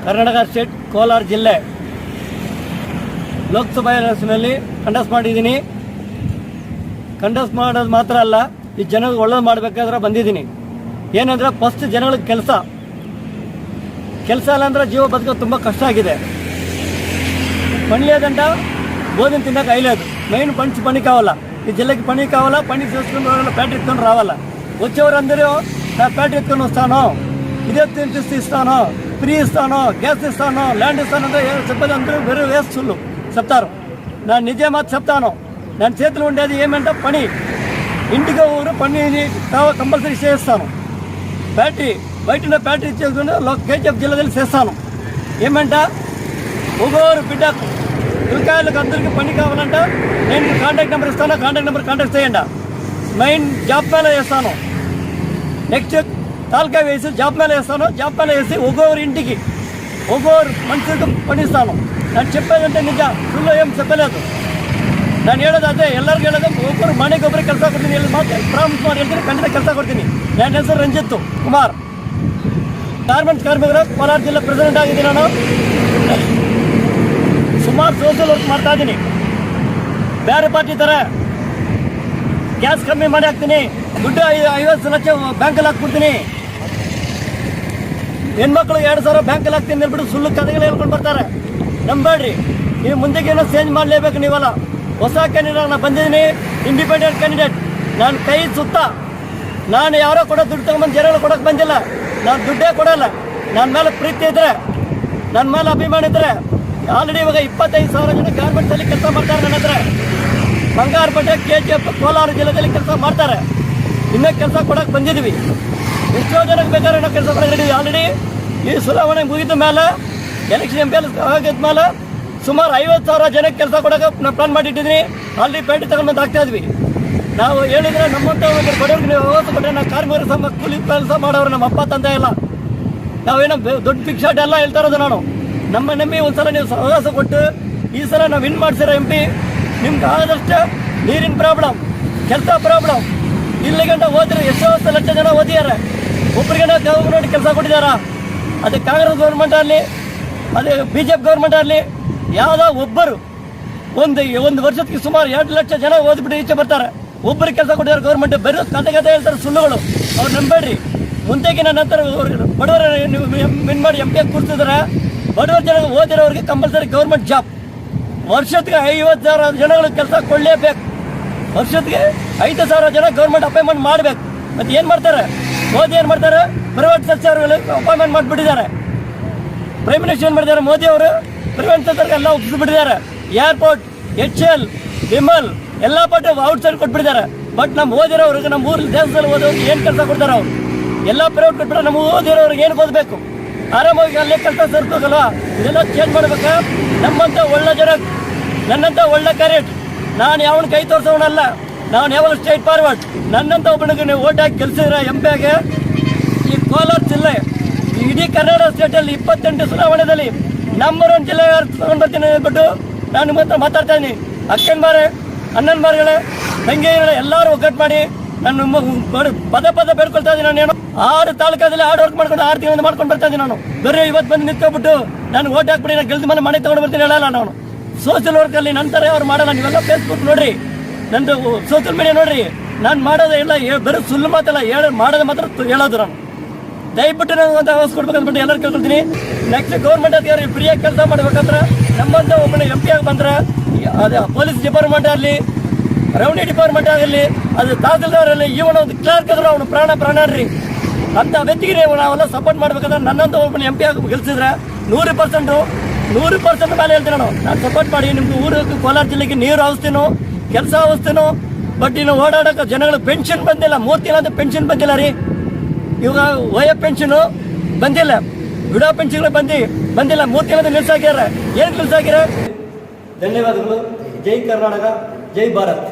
Karnataka state Kolar ಜಿಲ್ಲೆ Lok Sabha ಎಲೆಕ್ಷನಲ್ಲಿ contest ಮಾಡಿದ್ದೀನಿ. Contest ಮಾಡೋದು ಮಾತ್ರ ಅಲ್ಲ, ಈ ಜನಗಳಿಗೆ ಒಳ್ಳೇದು ಮಾಡಬೇಕಾದ್ರೆ ಬಂದಿದ್ದೀನಿ. ಏನಂದರೆ ಫಸ್ಟ್ ಜನಗಳಿಗೆ ಕೆಲಸ ಇಲ್ಲ ಅಂದರೆ ಜೀವ ಬದುಕೋದು ತುಂಬ ಕಷ್ಟ ಆಗಿದೆ. ಪಣಿಲೇದಂಟ ಗೋಧಿನ తిన్నాక అయ్యలేదు. మెయిన్ పని కావాలా, ఈ జిల్లాకి పని కావాలా. పని చేసుకుని ఫ్యాక్టరీ ఎత్తుకొని రావాలా. వచ్చేవారందరూ నా ఫ్యాక్టరీ ఎత్తుకొని వస్తాను, ఇదే తీసి ఇస్తాను, ఫ్రీ ఇస్తాను, గ్యాస్ ఇస్తాను, ల్యాండ్ ఇస్తాను అంటే చెప్పేది అందరూ వేరే వేస్తులు చెప్తారు. నా నిజే మాట చెప్తాను. నా చేతిలో ఉండేది ఏమంటే పని. ఇంటికి ఊరు పని కంపల్సరీ చేస్తాను. ఫ్యాక్టరీ బయట ఫ్యాక్టరీ చేసుకుని కేజీఎఫ్ జిల్లాದಲ್ಲಿ చేస్తాను. ఏమంటే ఒక్కొరు బిడ్డకు పిల్లకాయలకు అందరికీ పని కావాలంట. నేను కాంటాక్ట్ నెంబర్ ఇస్తాను, కాంటాక్ట్ నెంబర్ కాంటాక్ట్ చేయండి. మెయిన్ జాబ్ మేళ చేస్తాను. నెక్స్ట్ తాలూకా వేసి జాబ్ మేళ చేస్తాను. జాబ్ మేళ వేసి ఒక్కొక్కరి ఇంటికి ఒక్కొక్కరు మనిషికి పని ఇస్తాను. ನಾನು చెప్పేదంటే ನಿಜ, ಸುಳ್ಳು ಏನು చెప్పలేదు. ನಾನು ಹೇಳೋದು ಅದೇ, ಎಲ್ಲರಿಗೂ ಹೇಳೋದು ಒಬ್ಬರು ಮನೆಗೆ ಒಬ್ಬರಿಗೆ ಕೆಲಸ ಕೊಡ್ತೀನಿ. ಎಲ್ಲಿ ಮಾತ್ರ ಪ್ರಾಮಿಸ್ ಮಾಡಿ ಹೇಳ್ತೀನಿ, ಖಂಡಿತ ಕೆಲಸ ಕೊಡ್ತೀನಿ. ನನ್ನ ಹೆಸರು ರಂಜಿತ್ ಕುಮಾರ್, ಗಾರ್ಮೆಂಟ್ಸ್ ಕಾರ್ಮಿಕರ ಕೋಲಾರ ಜಿಲ್ಲೆ ಪ್ರೆಸಿಡೆಂಟ್ ಆಗಿದ್ದೀನಿ. ನಾನು ಸುಮಾರು ಸೋಷಿಯಲ್ ವರ್ಕ್ ಮಾಡ್ತಾ ಇದ್ದೀನಿ. ಬೇರೆ ಪಾರ್ಟಿ ಥರ ಗ್ಯಾಸ್ ಕಮ್ಮಿ ಮಾಡಿ ಹಾಕ್ತೀನಿ, ದುಡ್ಡು 50 ಲಕ್ಷ ಬ್ಯಾಂಕಲ್ಲಿ ಹಾಕ್ಬಿಡ್ತೀನಿ. ಹೆಣ್ಮಕ್ಳು 2,000 ಬ್ಯಾಂಕಲ್ಲಿ ಹಾಕ್ತೀನಿ ಹೇಳ್ಬಿಟ್ಟು ಸುಳ್ಳು ಕಥೆಗಳು ಹೇಳ್ಕೊಂಡು ಬರ್ತಾರೆ. ನಂಬೇಡ್ರಿ, ನೀವು ಮುಂದೆಗೇನೋ ಚೇಂಜ್ ಮಾಡಲೇಬೇಕು. ನೀವಲ್ಲ ಹೊಸ ಕ್ಯಾಂಡಿಡೇಟ್. ನಾನು ಬಂದಿದ್ದೀನಿ, ಇಂಡಿಪೆಂಡೆಂಟ್ ಕ್ಯಾಂಡಿಡೇಟ್. ನಾನು ಕೈ ಸುತ್ತ, ನಾನು ಯಾರೋ ಕೂಡ ದುಡ್ಡು ತಗೊಂಬಂದು ಜನಗಳು ಕೊಡೋಕೆ ಬಂದಿಲ್ಲ. ನಾನು ದುಡ್ಡೇ ಕೊಡೋಲ್ಲ. ನನ್ನ ಮೇಲೆ ಪ್ರೀತಿ ಇದ್ದರೆ, ನನ್ನ ಮೇಲೆ ಅಭಿಮಾನ ಇದ್ದರೆ, ಆಲ್ರೆಡಿ ಇವಾಗ 25,000 ಜನ ಗಾರ್ಮೆಂಟ್ಸಲ್ಲಿ ಕೆಲಸ ಮಾಡ್ತಾರೆ. ನನ್ನ ಹತ್ರ ಬಂಗಾರಪೇಟೆ, KGF, ಕೋಲಾರ ಜಿಲ್ಲೆಯಲ್ಲಿ ಕೆಲಸ ಮಾಡ್ತಾರೆ. ಇನ್ನೂ ಕೆಲಸ ಕೊಡೋಕೆ ಬಂದಿದ್ವಿ. ಎಷ್ಟೋ ಜನಕ್ಕೆ ಬೇಕಾದ್ರೆ ನಾವು ಕೆಲಸ ಕೊಡೋಕೆ ರೆಡಿ. ಆಲ್ರೆಡಿ ಈ ಚುನಾವಣೆ ಮುಗಿದ ಮೇಲೆ, ಎಲೆಕ್ಷನ್ MP ಆಗಿದ್ಮೇಲೆ ಸುಮಾರು 50,000 ಜನಕ್ಕೆ ಕೆಲಸ ಕೊಡೋಕೆ ನಾವು ಪ್ಲಾನ್ ಮಾಡಿಟ್ಟಿದ್ದೀನಿ. ಆಲ್ರೆಡಿ ಪೇಟೆ ತಗೊಂಡ್ಬಂದು ಹಾಕ್ತಾ ಇದ್ವಿ. ನಾವು ಹೇಳಿದರೆ ನಮ್ಮಂತ ಬಡವ್ರಿಗೆ ನೀವು ಅವತ್ತು ಕೊಟ್ಟರೆ ನಾವು ಕಾರ್ಮಿಕರ ಕೂಲಿ ಕೆಲಸ ಮಾಡೋರು. ನಮ್ಮ ಅಪ್ಪ ತಂದೆ ಇಲ್ಲ, ನಾವೇನೋ ದೊಡ್ಡ ಫಿಕ್ಸ್ ಶಾಟ್ ಎಲ್ಲ ಹೇಳ್ತಾ ಇರೋದು. ನಾನು ನಮ್ಮ ನಂಬಿ ಒಂದ್ಸಲ ನೀವು ಅವಕಾಶ ಕೊಟ್ಟು ಈ ಸಲ ನಾವು ವಿನ್ ಮಾಡ್ಸಿರೋ MP, ನಿಮ್ಗೆ ಆದಷ್ಟು ನೀರಿನ ಪ್ರಾಬ್ಲಮ್, ಕೆಲಸ ಪ್ರಾಬ್ಲಮ್, ಇಲ್ಲಿಗಂಟ ಓದಿರೋ ಎಷ್ಟೋ ಲಕ್ಷ ಜನ ಓದಿದ್ದಾರೆ. ಒಬ್ಬರಿಗೆ ಗೌರ್ಮೆಂಟ್ ಕೆಲಸ ಕೊಟ್ಟಿದ್ದಾರ. ಅದು ಕಾಂಗ್ರೆಸ್ ಗೌರ್ಮೆಂಟ್ ಆಗಲಿ, ಅದು BJP ಗೌರ್ಮೆಂಟ್ ಆಗಲಿ, ಯಾವುದೋ ಒಬ್ಬರು ಒಂದು ವರ್ಷಕ್ಕೆ ಸುಮಾರು 2 ಲಕ್ಷ ಜನ ಓದ್ಬಿಟ್ಟು ಈಚೆ ಬರ್ತಾರೆ. ಒಬ್ಬರಿಗೆ ಕೆಲಸ ಕೊಟ್ಟಿದ್ದಾರೆ ಗೌರ್ಮೆಂಟ್. ಬರೀ ಕತೆ ಹೇಳ್ತಾರೆ ಸುಳ್ಳುಗಳು. ಅವ್ರು ನಂಬೇಡ್ರಿ. ಮುಂದೆಗಿನ ನಂತರ ಬಡವರ ನೀವು ವಿನ್ ಮಾಡಿ MP ಕೂರ್ತಿದ್ರೆ ಬಡವರ ಜನ ಓದಿರೋರಿಗೆ ಕಂಪಲ್ಸರಿ ಗೌರ್ಮೆಂಟ್ ಜಾಬ್. ವರ್ಷಕ್ಕೆ 50,000 ಜನಗಳಿಗೆ ಕೆಲಸ ಕೊಡಲೇಬೇಕು. ವರ್ಷಕ್ಕೆ 5,000 ಜನ ಗೌರ್ಮೆಂಟ್ ಅಪಾಯಿಂಟ್ಮೆಂಟ್ ಮಾಡಬೇಕು. ಮತ್ತು ಏನು ಮಾಡ್ತಾರೆ ಮೋದಿ? ಏನು ಮಾಡ್ತಾರೆ? ಪ್ರೈವೇಟ್ ಸೆಕ್ಟರ್ಗಳಿಗೆ ಅಪಾಯಿಂಟ್ಮೆಂಟ್ ಮಾಡಿಬಿಟ್ಟಿದ್ದಾರೆ. ಪ್ರೈಮ್ ಮಿನಿಸ್ಟರ್ ಏನು ಮಾಡಿದ್ದಾರೆ? ಮೋದಿ ಅವರು ಪ್ರೈವೇಟ್ ಸೆಕ್ಟರ್ಗೆ ಎಲ್ಲ ಒಪ್ಪಿಸ್ಬಿಟ್ಟಿದ್ದಾರೆ. ಏರ್ಪೋರ್ಟ್, HL, ವಿಮಲ್ ಎಲ್ಲ ಪಟ್ಟು ಔಟ್ಸೈಡ್ ಕೊಟ್ಬಿಟ್ಟಿದ್ದಾರೆ. ಬಟ್ ನಮ್ಮ ಓದಿರೋರಿಗೆ, ನಮ್ಮ ಊರಲ್ಲಿ ದೇಶದಲ್ಲಿ ಓದೋರಿಗೆ ಏನು ಕೆಲಸ ಕೊಡ್ತಾರೆ? ಅವರು ಎಲ್ಲ ಪ್ರೈವೇಟ್ ಕೊಟ್ಬಿಟ್ರೆ ನಮ್ಮ ಓದಿರೋರಿಗೆ ಏನು ಓದಬೇಕು? ಆರಾಮಾಗಿ ಅಲ್ಲೇ ಕೆಲಸ ಸೇರಿಸ್ಬೇಕಲ್ವ? ಇದೆಲ್ಲ ಚೇಂಜ್ ಮಾಡ್ಬೇಕಾ? ನಮ್ಮಂಥ ಒಳ್ಳೆ ಜನ, ನನ್ನಂಥ ಒಳ್ಳೆ ಕ್ಯಾರೆಟ್. ನಾನು ಯಾವನ ಕೈ ತೋರಿಸೋನಲ್ಲ. ನಾನು ಯಾವಾಗ ಸ್ಟ್ರೈಟ್ ಫಾರ್ವರ್ಡ್. ನನ್ನಂಥ ಒಬ್ಬನಿಗೆ ನೀವು ಓಟ್ ಹಾಕಿ ಗೆಲ್ಸಿದ್ರೆ MP ಆಗಿ ಈ ಕೋಲಾರ ಜಿಲ್ಲೆ, ಇಡೀ ಕರ್ನಾಟಕ ಸ್ಟೇಟಲ್ಲಿ 28 ಚುನಾವಣೆಯಲ್ಲಿ ನಂಬರ್ 1 ಜಿಲ್ಲೆ ತಗೊಂಡು ಬರ್ತೀನಿ ಅಂದ್ಬಿಟ್ಟು ನಾನು ಮಾತ್ರ ಮಾತಾಡ್ತಾ ಇದ್ದೀನಿ. ಅಕ್ಕನ್ಮಾರೆ, ಅಣ್ಣನ್ಮಾರುಗಳೇ, ತಂಗಿಯಗಳೇ ಎಲ್ಲರೂ ಒಗ್ಗಟ್ಟು ಮಾಡಿ ನಾನು ಪದ ಬೇಡ್ಕೊಳ್ತಾ ಇದ್ದೀನಿ. ನಾನು ಏನೋ 6 ತಾಲೂಕಲ್ಲಿ 6 ವರ್ಕ್ ಮಾಡ್ಕೊಂಡು 6 ತಿಂಗಳಿಂದ ಮಾಡ್ಕೊಂಡು ಬರ್ತಾ ಇದ್ದೀನಿ. ನಾನು ಬರೀ ಇವತ್ತು ಬಂದು ನಿಂತ್ಕೊಬಿಟ್ಟು ನಾನು ಓಟ್ ಹಾಕ್ಬಿಡಿ, ನಾನು ಗೆಲ್ದ ಮೇಲೆ ಮನೆ ತೊಗೊಂಡು ಬರ್ತೀನಿ ಹೇಳಲ್ಲ. ನಾನು ಸೋಷಿಯಲ್ ವರ್ಕಲ್ಲಿ ನಂತರ ಅವ್ರು ಮಾಡಲ್ಲ. ನೀವೆಲ್ಲ ಫೇಸ್ಬುಕ್ ನೋಡ್ರಿ, ನಂದು ಸೋಷಿಯಲ್ ಮೀಡಿಯಾ ನೋಡ್ರಿ. ನಾನು ಮಾಡೋದೇ ಇಲ್ಲ, ಬರೀ ಸುಳ್ಳು ಮಾತಲ್ಲ, ಮಾಡೋದು ಮಾತ್ರ ಹೇಳೋದು. ನಾನು ದಯವಿಟ್ಟು ನಾನು ಒಂದು ಅವಕಾಶ ಕೊಡ್ಬೇಕಂದ್ಬಿಟ್ಟು ಎಲ್ಲರೂ ಕೇಳ್ಕೊಳ್ತೀನಿ. ನೆಕ್ಸ್ಟ್ ಗೌರ್ಮೆಂಟ್ ಅಧಿಕಾರಿ ಫ್ರೀಯಾಗಿ ಕೆಲಸ ಮಾಡ್ಬೇಕಂದ್ರೆ ನಮ್ಮಂತ ಒಬ್ಬನ MP ಆಗಿ ಬಂದ್ರೆ, ಅದು ಪೊಲೀಸ್ ಡಿಪಾರ್ಟ್ಮೆಂಟ್ ಆಗಲಿ, ರೆವಿನ್ಯೂ ಡಿಪಾರ್ಟ್ಮೆಂಟ್ ಆಗಲಿ, ಅದು ತಹಸೀಲ್ದಾರ್ ಆಗಲಿ, ಇವನ ಒಂದು ಕ್ಲರ್ಕ್ ಆದ್ರೆ ಅವನು ಪ್ರಾಣರಿ ಅಂತ ವ್ಯಕ್ತಿಗೆ ನಾವೆಲ್ಲ ಸಪೋರ್ಟ್ ಮಾಡ್ಬೇಕಂದ್ರೆ ನನ್ನಂತ ಒಬ್ಬನ MP ಆಗಿ ಗೆಲ್ಸಿದ್ರೆ 100% ಮೇಲೆ ಹೇಳ್ತೀನಿ. ನಾನು ಸಪೋರ್ಟ್ ಮಾಡಿ ನಿಮ್ಗೆ ಊರಿಗೆ ಕೋಲಾರ ಜಿಲ್ಲೆಗೆ ನೀರು ಹಾವಿಸ್ತೀನೋ, ಕೆಲಸ ಹಾವಿಸ್ತೀನೋ. ಬಟ್ ಇನ್ನು ಓಡಾಡೋಕೆ ಜನಗಳು ಪೆನ್ಷನ್ ಬಂದಿಲ್ಲ. 30 ದಿನ ಅಂತ ಪೆನ್ಷನ್ ಬಂದಿಲ್ಲ ರೀ. ಇವಾಗ ವಯ ಪೆನ್ಷನು ಬಂದಿಲ್ಲ, ವಿಡೋ ಪೆನ್ಷನ್ಗಳು ಬಂದಿಲ್ಲ. 30 ದಿನದ ನಿಲ್ಸಾಕ್ಯಾರ. ಏನು ನಿಲ್ಸಾಕ್ಯಾರ? ಧನ್ಯವಾದಗಳು. ಜೈ ಕರ್ನಾಟಕ, ಜೈ ಭಾರತ್.